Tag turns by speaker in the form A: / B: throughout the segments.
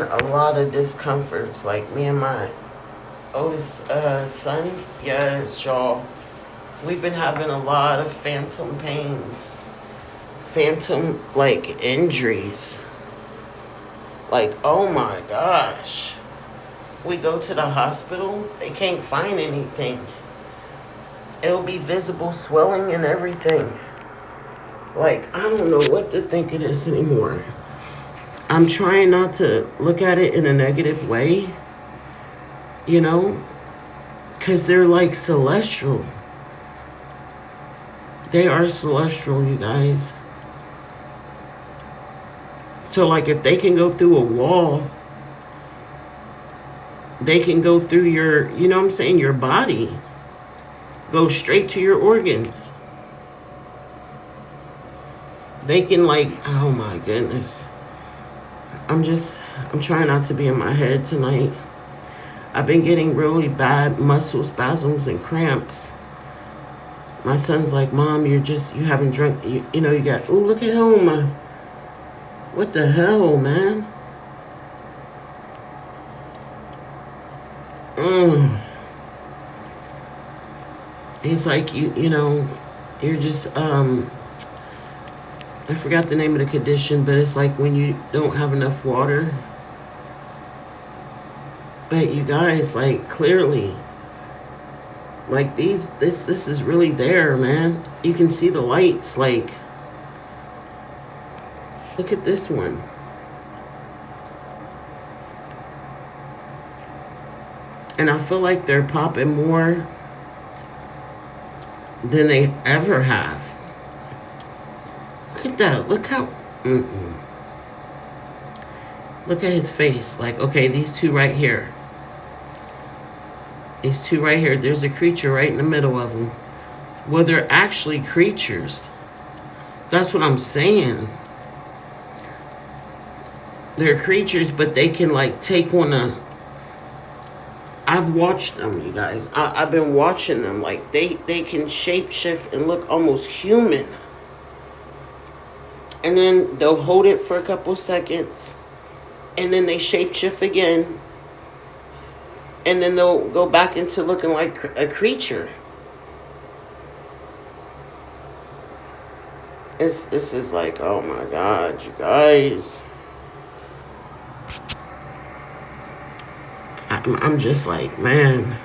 A: a lot of discomforts. Like me and my oldest son, yes, y'all. We've been having a lot of phantom pains, phantom like injuries. Like, oh my gosh. We go to the hospital, they can't find anything. It'll be visible swelling and everything. Like, I don't know what to think of this anymore. I'm trying not to look at it in a negative way, you know, because they're like celestial. They are celestial, you guys. So, like, if they can go through a wall, they can go through your, you know what I'm saying, your body, go straight to your organs. They can, like, oh my goodness. I'm trying not to be in my head tonight. I've been getting really bad muscle spasms and cramps. My son's like, Mom, you haven't drunk, you know, you got, oh, look at him. What the hell, man? He's like, you know, you're just, I forgot the name of the condition, but it's like when you don't have enough water. But you guys, like, clearly, like this is really there, man. You can see the lights, like, look at this one. And I feel like they're popping more than they ever have. Look at that. Look how... Look at his face. Like, okay, these two right here. These two right here. There's a creature right in the middle of them. Well, they're actually creatures. That's what I'm saying. They're creatures, but they can, like, take on a... I've watched them, you guys. I've been watching them. Like, they can shapeshift and look almost human. And then they'll hold it for a couple seconds. And then they shapeshift again. And then they'll go back into looking like a creature. This is like, oh my God, you guys. I'm just like, man.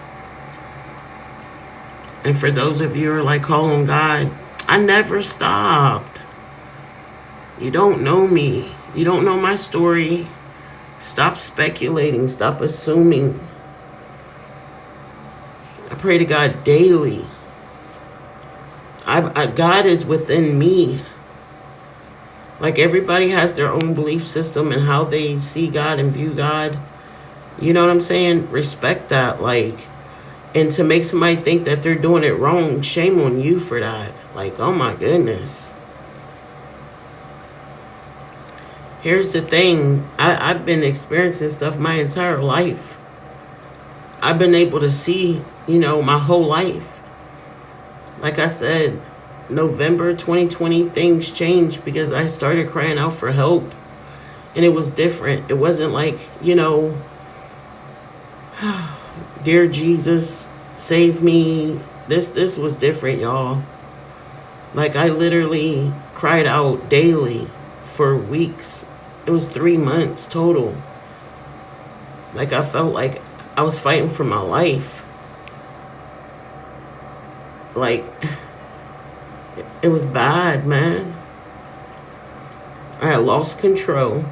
A: And for those of you who are like calling God, I never stopped. You don't know me. You don't know my story. Stop speculating. Stop assuming. I pray to God daily. God is within me. Like, everybody has their own belief system and how they see God and view God. You know what I'm saying? Respect that. Like, and to make somebody think that they're doing it wrong, shame on you for that. Like, oh my goodness. Here's the thing. I've been experiencing stuff my entire life. I've been able to see, you know, my whole life. Like I said, November 2020, things changed because I started crying out for help. And it was different. It wasn't like, you know, dear Jesus, save me. This was different, y'all. Like, I literally cried out daily for weeks. It was 3 months total. Like, I felt like I was fighting for my life. Like, it was bad, man. I had lost control.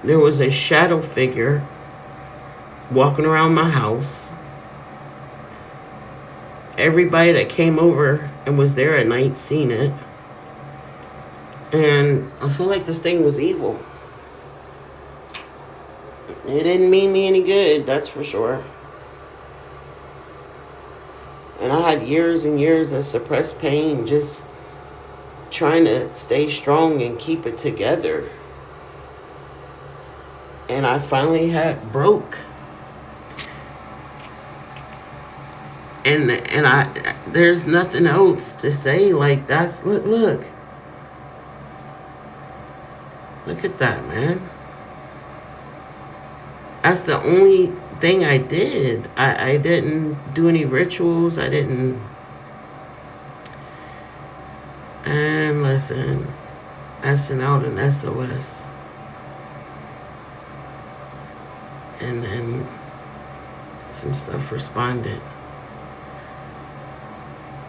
A: There was a shadow figure walking around my house. Everybody that came over and was there at night seen it. And I feel like this thing was evil. It didn't mean me any good, that's for sure. And I had years and years of suppressed pain, just trying to stay strong and keep it together. And I finally had broke. And there's nothing else to say. Like, that's, look Look at that, man. That's the only thing I did. I didn't do any rituals. I didn't. And listen, S'ing out an SOS. And then some stuff responded.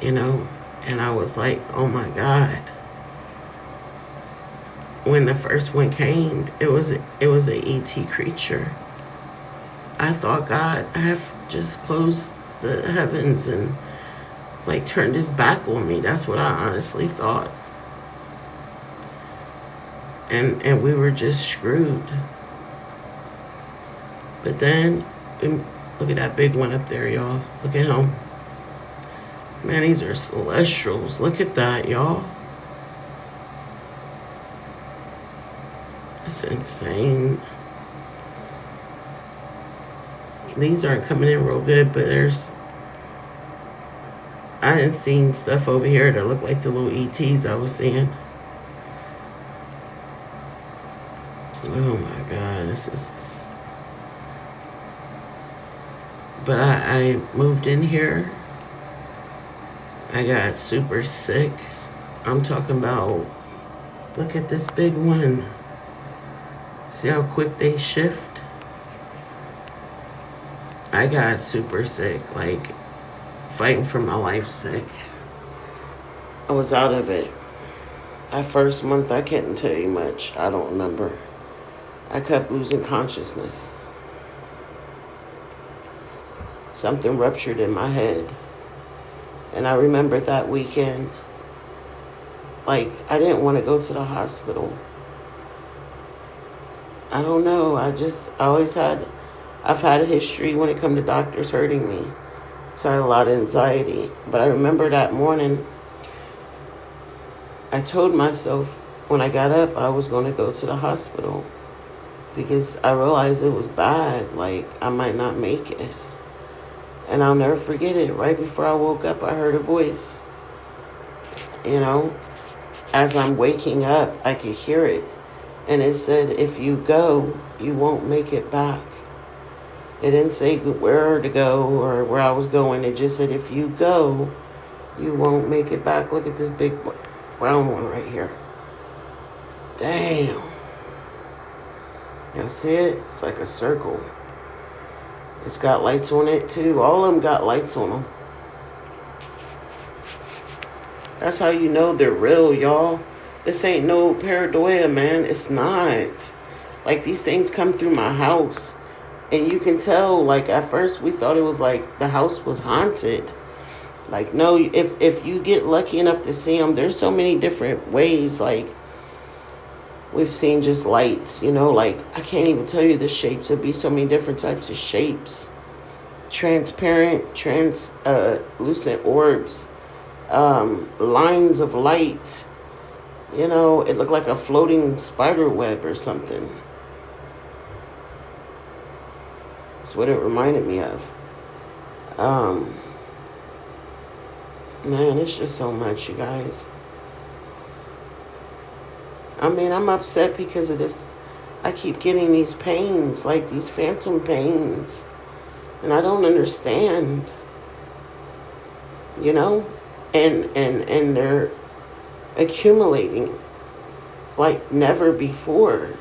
A: You know? And I was like, oh my God. When the first one came, it was a ET creature. I thought God have just closed the heavens and like turned his back on me. That's what I honestly thought. And we were just screwed. But then, look at that big one up there, y'all. Look at him. Man, these are celestials. Look at that, y'all. It's insane. These aren't coming in real good, but I done seen stuff over here that look like the little ETs I was seeing. Oh my God, this is. But I moved in here. I got super sick. I'm talking about, look at this big one. See how quick they shift? I got super sick, like fighting for my life sick. I was out of it. That first month, I couldn't tell you much. I don't remember. I kept losing consciousness. Something ruptured in my head. And I remember that weekend, like, I didn't want to go to the hospital. I don't know. I've had a history when it comes to doctors hurting me. So I had a lot of anxiety. But I remember that morning, I told myself when I got up, I was going to go to the hospital. Because I realized it was bad. Like, I might not make it. And I'll never forget it. Right before I woke up, I heard a voice. You know, as I'm waking up, I could hear it. And it said, if you go, you won't make it back. It didn't say where to go or where I was going. It just said, if you go, you won't make it back. Look at this big brown one right here. Damn. Y'all see it? It's like a circle. It's got lights on it too. All of them got lights on them. That's how you know they're real, y'all. This ain't no pareidoia, man. It's not. Like, these things come through my house. And you can tell, like, at first we thought it was like the house was haunted. Like, no, if you get lucky enough to see them, there's so many different ways. Like, we've seen just lights, you know, like, I can't even tell you the shapes. There'd be so many different types of shapes. Transparent, translucent orbs, lines of light. You know, it looked like a floating spider web or something. That's what it reminded me of. Man, it's just so much, you guys. I mean, I'm upset because of this. I keep getting these pains, like these phantom pains. And I don't understand. You know? And they're accumulating like never before.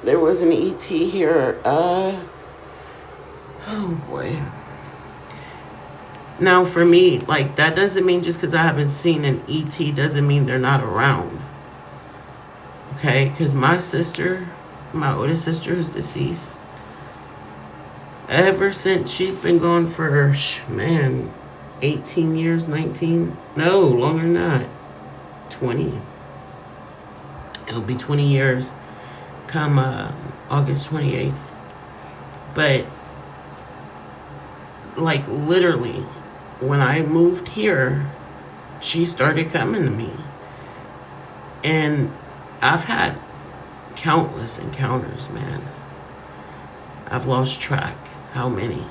A: There was an ET here. Oh boy. Now for me, like, that doesn't mean just because I haven't seen an ET doesn't mean they're not around. Okay? Because my sister, my oldest sister who's deceased, ever since she's been gone for, man, 18 years, 19? No, longer than that. 20. It'll be 20 years come August 28th. But, like, literally, when I moved here, she started coming to me. And I've had countless encounters, man. I've lost track how many.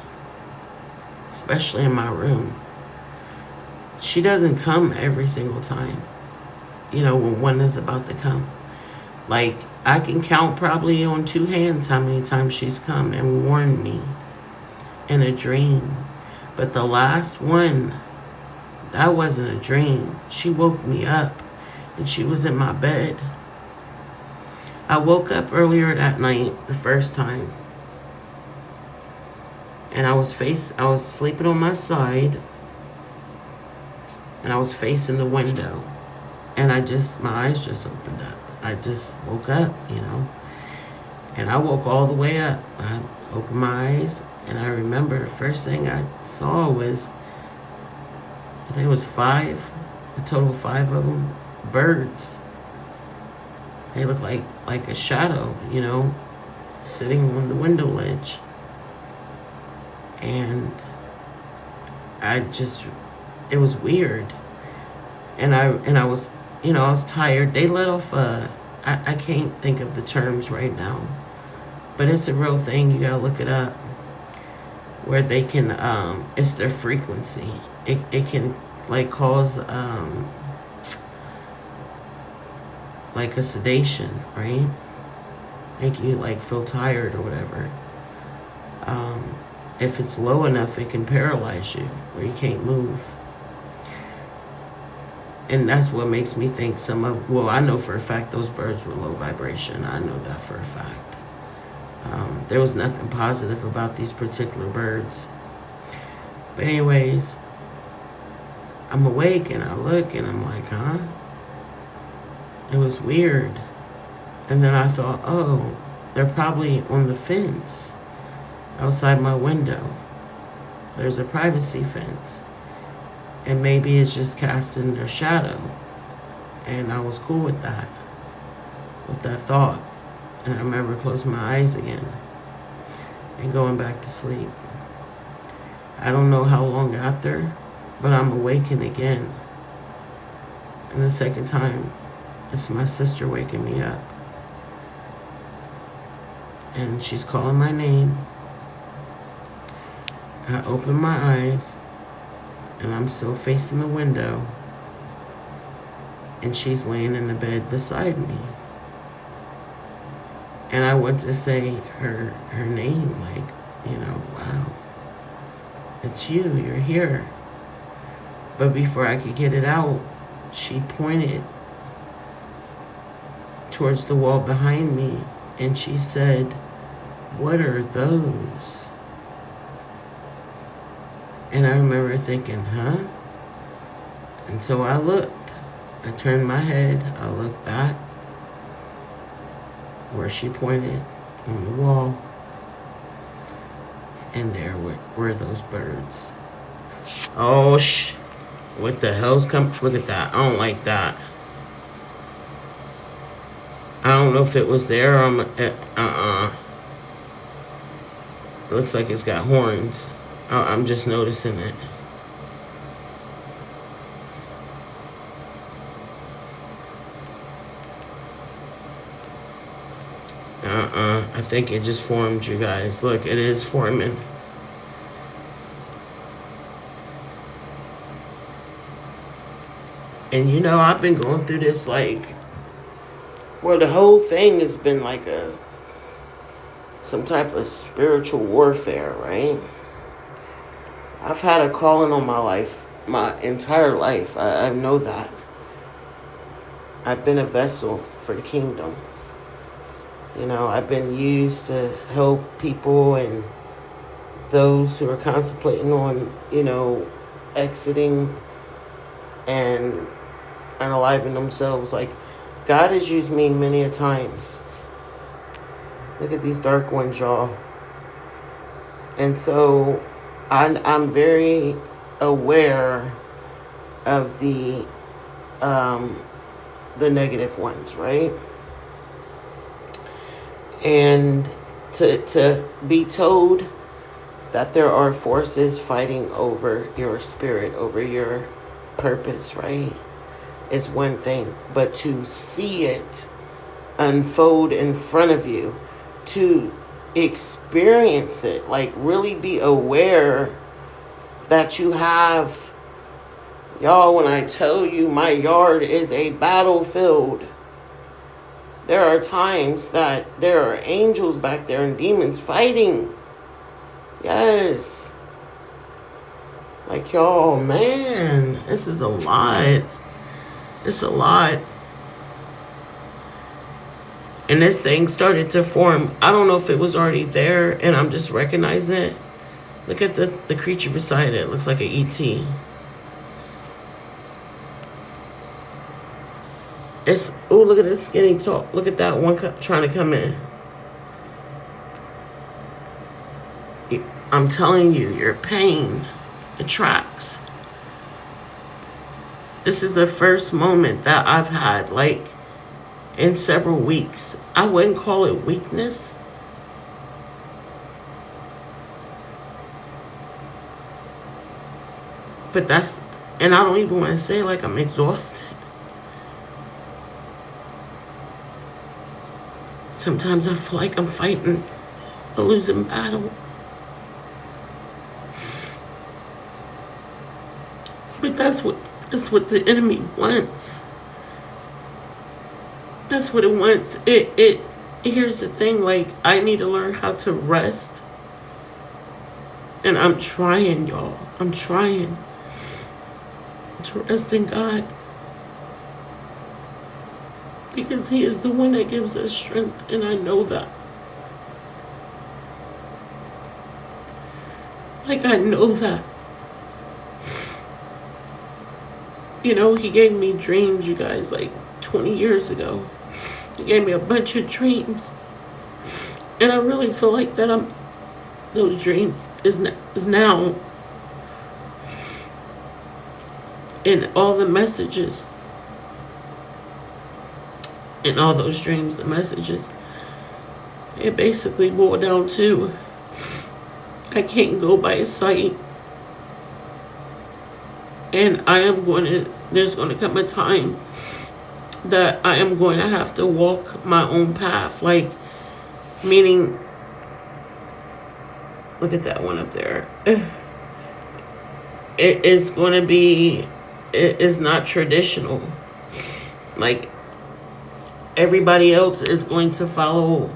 A: Especially in my room. She doesn't come every single time. when one is about to come. Like, I can count probably on two hands how many times she's come and warned me in a dream. But the last one, that wasn't a dream. She woke me up and she was in my bed. I woke up earlier that night, the first time, and I was sleeping on my side, and I was facing the window, and my eyes just opened up. I just woke up, and I woke all the way up. I opened my eyes, and I remember the first thing I saw was, I think it was a total of 5 of them, birds. They looked like a shadow, sitting on the window ledge. And it was weird. And I was, I was tired. They let off I can't think of the terms right now, but it's a real thing. You gotta look it up. Where they can, it's their frequency. It can cause like a sedation, right? Make you feel tired or whatever. If it's low enough, it can paralyze you where you can't move. And that's what makes me think I know for a fact those birds were low vibration. I know that for a fact. There was nothing positive about these particular birds. But anyways, I'm awake and I look and I'm like, huh? It was weird. And then I thought, oh, they're probably on the fence outside my window. There's a privacy fence. And maybe it's just casting their shadow. And I was cool with that thought. And I remember closing my eyes again and going back to sleep. I don't know how long after, but I'm awakened again. And the second time, it's my sister waking me up. And she's calling my name. I open my eyes, and I'm still facing the window, and she's laying in the bed beside me. And I went to say her name, wow, it's you, you're here. But before I could get it out, she pointed towards the wall behind me, and she said, "What are those?" And I remember thinking, huh? And so I looked. I turned my head. I looked back where she pointed on the wall. And there were those birds. Oh, what the hell's come? Look at that. I don't like that. I don't know if it was there or It looks like it's got horns. I'm just noticing it. I think it just formed, you guys. Look, it is forming. And I've been going through this the whole thing has been some type of spiritual warfare, right? I've had a calling on my life, my entire life. I know that. I've been a vessel for the kingdom. I've been used to help people and those who are contemplating on, exiting and unaliving themselves. God has used me many a times. Look at these dark ones, y'all. And so I'm very aware of the negative ones, right? And to be told that there are forces fighting over your spirit, over your purpose, right, is one thing. But to see it unfold in front of you, to experience it, really be aware that you have Y'all, when I tell you my yard is a battlefield, there are times that there are angels back there and demons fighting. Yes. Like, y'all, man, this is a lot. It's a lot. And this thing started to form. I don't know if it was already there and I'm just recognizing it. Look at the creature beside it. It looks like an ET. Oh, look at this skinny talk. Look at that one trying to come in. I'm telling you, your pain attracts. This is the first moment that I've had, like, in several weeks. I wouldn't call it weakness. But that's, and I don't even want to say like I'm exhausted. Sometimes I feel like I'm fighting a losing battle. But that's what the enemy wants. That's what it wants. Here's the thing, like, I need to learn how to rest. And I'm trying, y'all. I'm trying to rest in God. Because He is the one that gives us strength, and I know that. Like, I know that. You know, He gave me dreams, you guys, like 20 years ago. He gave me a bunch of dreams. And I really feel like that those dreams is now. And all the messages. In all those dreams, the messages, it basically boiled down to, I can't go by sight. And there's going to come a time that I am going to have to walk my own path. Like, meaning, look at that one up there. It's going to be, it is not traditional. Like, everybody else is going to follow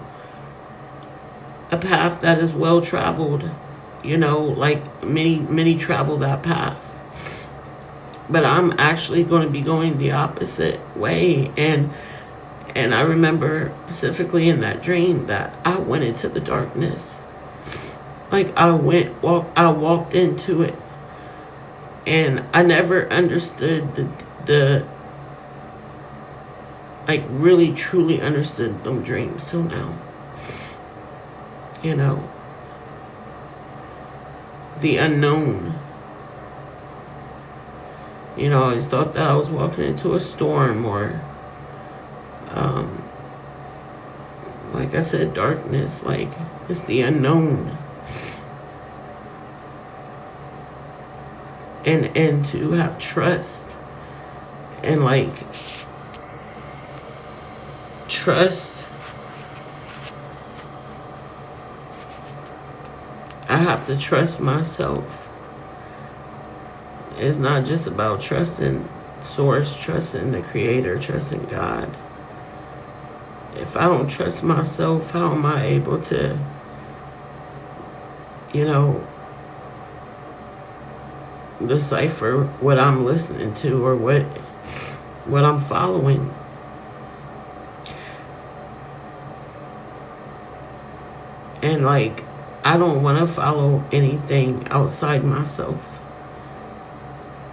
A: a path that is well traveled. You know, like many travel that path. But I'm actually going to be going the opposite way. And I remember specifically in that dream that I went into the darkness. Like, I walked into it. And I never understood the like, really truly understood them dreams till now. You know, the unknown. You know, I always thought that I was walking into a storm, or like I said, darkness. Like, it's the unknown. And to have trust. And, like, trust. I have to trust myself. It's not just about trusting Source, trusting the Creator, trusting God. If I don't trust myself, how am I able to, you know, decipher what I'm listening to, or what I'm following? And, like, I don't want to follow anything outside myself.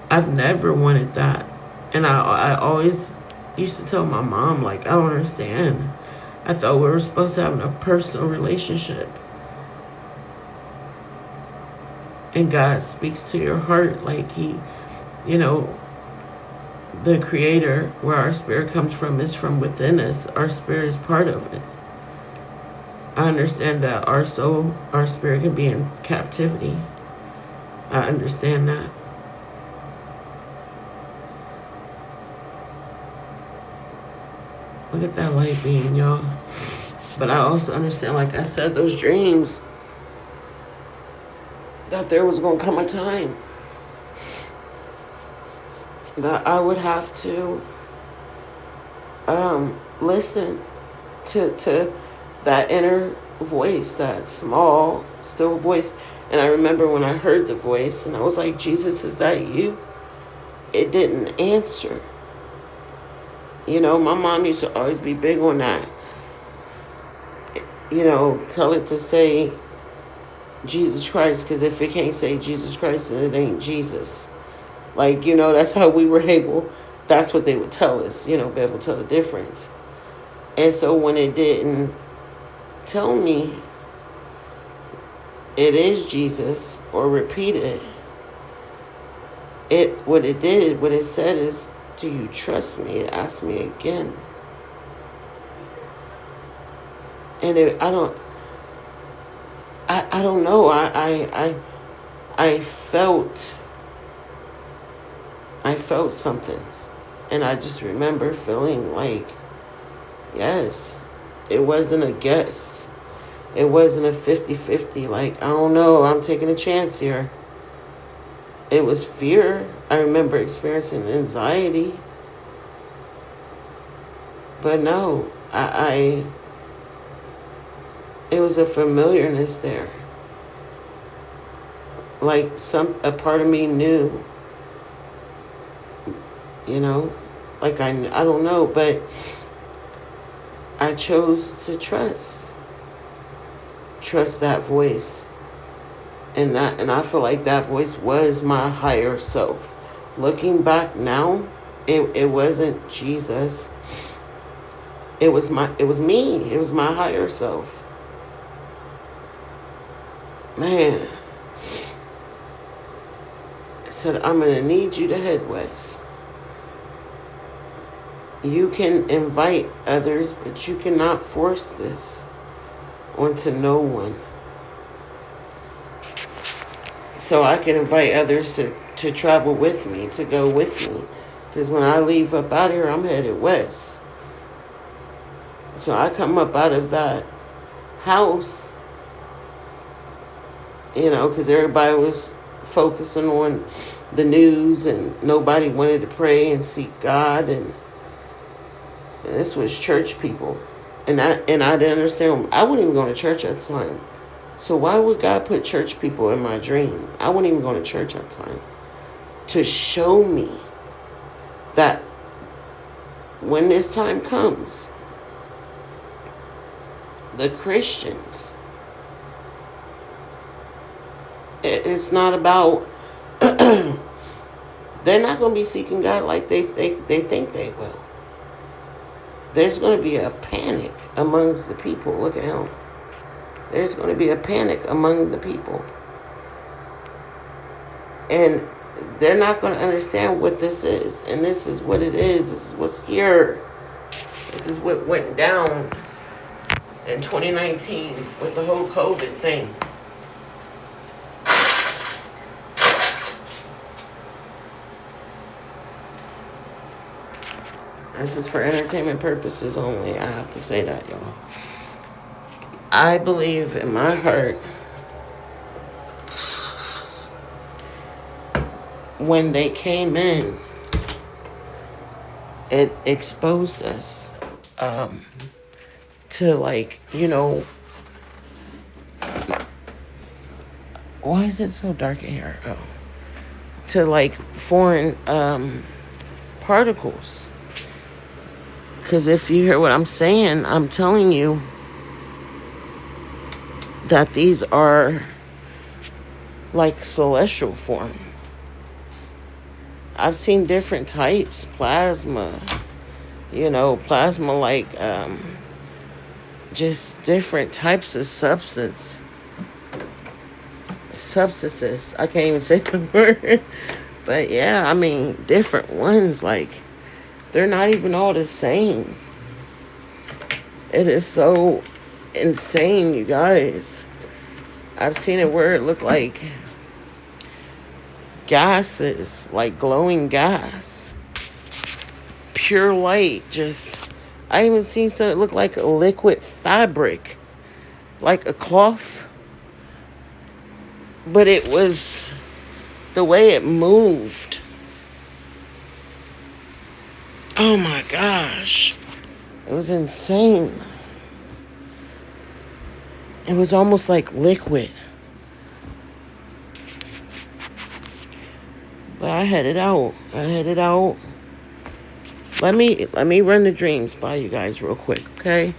A: I've never wanted that. And I always used to tell my mom, like, I don't understand. I thought we were supposed to have a personal relationship. And God speaks to your heart, like He, you know, the Creator, where our spirit comes from, is from within us. Our spirit is part of it. I understand that our soul, our spirit can be in captivity. I understand that. Look at that light beam, y'all. But I also understand, like I said, those dreams, that there was going to come a time that I would have to listen to that inner voice, that small, still voice. And I remember when I heard the voice and I was like, Jesus, is that you? It didn't answer. My mom used to always be big on that. Tell it to say Jesus Christ, because if it can't say Jesus Christ, then it ain't Jesus. That's how we were able, that's what they would tell us, be able to tell the difference. And so when it didn't tell me it is Jesus or repeat it, what it said is, do you trust me? It asked me again. And I don't know. I felt something. And I just remember feeling like, yes, it wasn't a guess. It wasn't a 50-50. Like, I don't know, I'm taking a chance here. It was fear. I remember experiencing anxiety. But no, it was a familiarness there. Like a part of me knew, like I don't know, but I chose to trust that voice. And I feel like that voice was my higher self. Looking back now, it wasn't Jesus. It was me. It was my higher self. Man. I said, I'm going to need you to head west. You can invite others, but you cannot force this onto no one. So I can invite others to travel with me, to go with me. Because when I leave up out here, I'm headed west. So I come up out of that house, because everybody was focusing on the news and nobody wanted to pray and seek God. And this was church people. And I didn't understand. I wasn't even going to church at the time. So why would God put church people in my dream? I wasn't even going to church at the time. To show me that when this time comes, the Christians, it's not about, they're not going to be seeking God like they think they will. There's going to be a panic amongst the people. Look at him. There's going to be a panic among the people. And they're not going to understand what this is. And this is what it is. This is what's here. This is what went down in 2019 with the whole COVID thing. This is for entertainment purposes only. I have to say that, y'all. I believe in my heart, when they came in, it exposed us to, why is it so dark in here? To foreign particles. Because if you hear what I'm saying, I'm telling you that these are celestial form. I've seen different types, plasma, just different types of substances. I can't even say the word. But yeah, different ones, they're not even all the same. It is so insane, you guys. I've seen it where it looked like gases, glowing gas, pure light. I even seen something that looked like a liquid fabric, like a cloth, but it was the way it moved. Oh my gosh. It was insane. It was almost like liquid. But I headed out. Let me run the dreams by you guys real quick, okay?